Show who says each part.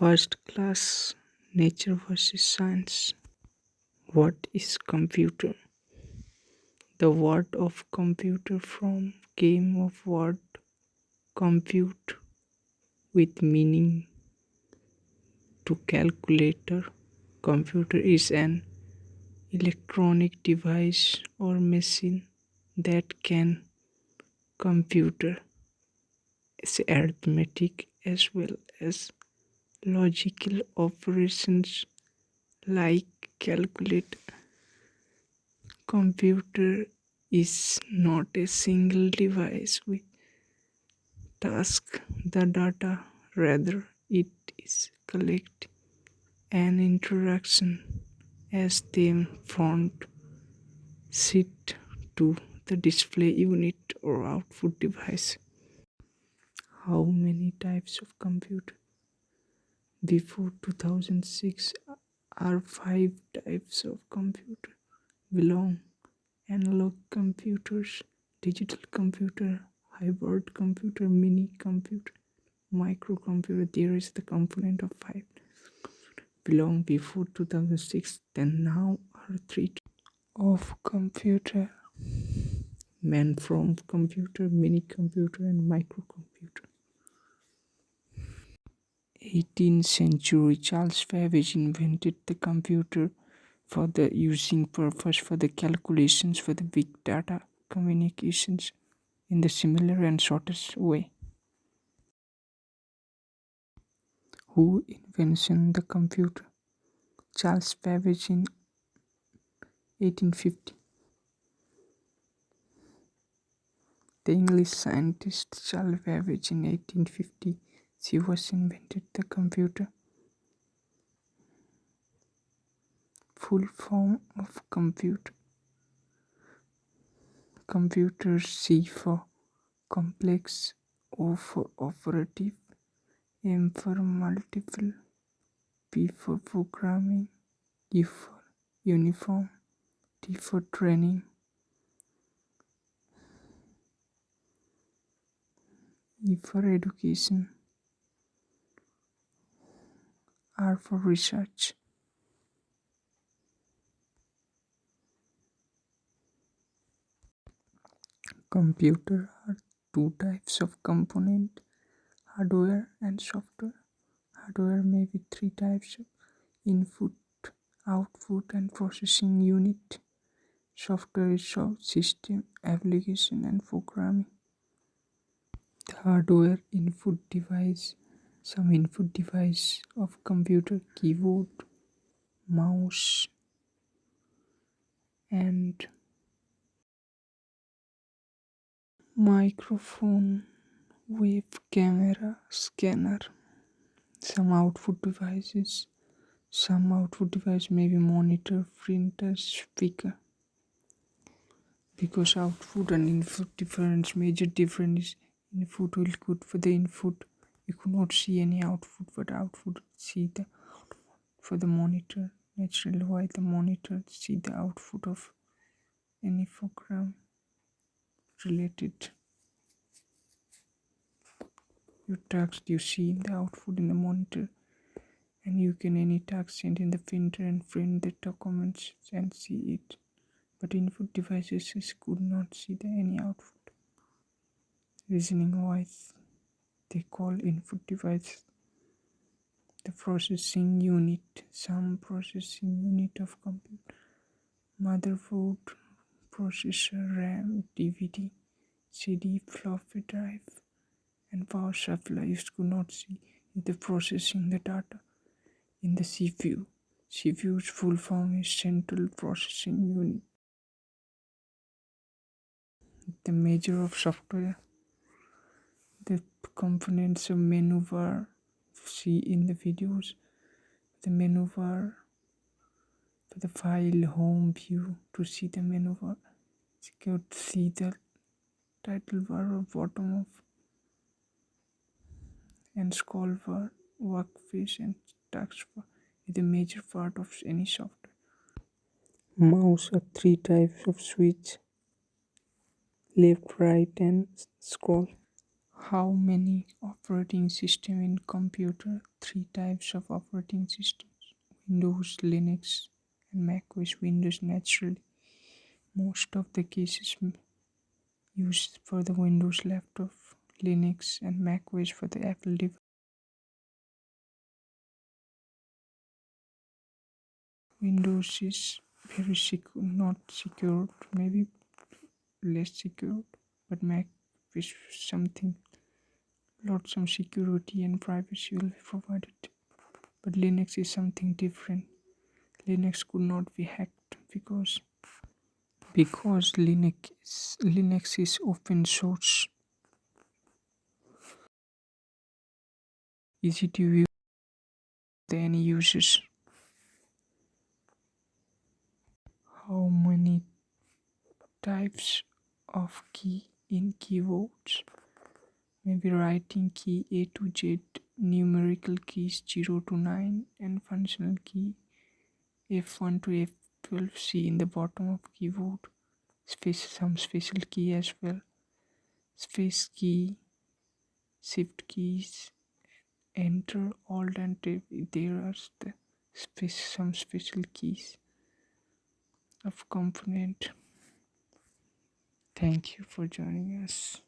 Speaker 1: First class nature versus science. What is computer? The word of computer from came of word compute with meaning to calculator. Computer is an electronic device or machine that can computer is arithmetic as well as logical operations like calculate. Computer is not a single device with task the data, rather it is collect an interaction as the front sit to the display unit or output device. How many types of computer? Before 2006 are five types of computer belong analog computers, digital computer, hybrid computer, mini computer, microcomputer. There is the component of five belong before 2006. Then now are three of computer: mainframe computer, mini computer, and microcomputer. 18th century Charles Babbage invented the computer for the using purpose for the calculations for the big data communications in the similar and shortest way. Who invented the computer? Charles Babbage in 1850. The English scientist Charles Babbage in 1850. She was invented the computer. Full form of computer. Computer C for complex, O for operative, M for multiple, P for programming, U for uniform, T for training, E for education, R for research. Computer are two types of component: hardware and software. Hardware may be three types: input, output, and processing unit. Software is system, application, and programming. The hardware input device. Some input device of computer: keyboard, mouse, and microphone, web camera, scanner. Some output devices. Some output device may be monitor, printer, speaker. Because output and input difference, major difference is input will good for the input. You could not see any output, but output see the for the monitor. Naturally, why the monitor see the output of any program related your text you see in the output in the monitor, and you can any text send in the printer and print the documents and see it. But input devices could not see the any output. Reasoning wise, they call input device the processing unit. Some processing unit of computer: motherboard, processor, RAM, DVD, CD, floppy drive, and power supply. You could not see the processing the data in the CPU. CPU's full form is Central Processing Unit. The major of software. The components of menu bar see in the videos. The menu bar for the file home view to see the menu bar. You could see the title bar or bottom of and scroll bar, workspace and task bar is the major part of any software. Mouse are three types of switch: left, right, and scroll. How many operating system in computer? Three types of operating systems: Windows, Linux, and Mac OS. Windows naturally. Most of the cases used for the Windows laptop, Linux, and Mac OS for the Apple device. Windows is very secure, not secured, maybe less secured, but Mac is something, lots of security and privacy will be provided. But Linux is something different. Linux could not be hacked because Linux is open source, easy to use the any users. How many types of key in keyboards? Maybe writing key A to Z, numerical keys 0 to 9, and functional key F1 to F12. See in the bottom of keyboard. Some special key as well. Space key, shift keys, enter, alt and tab. There are some special keys of component. Thank you for joining us.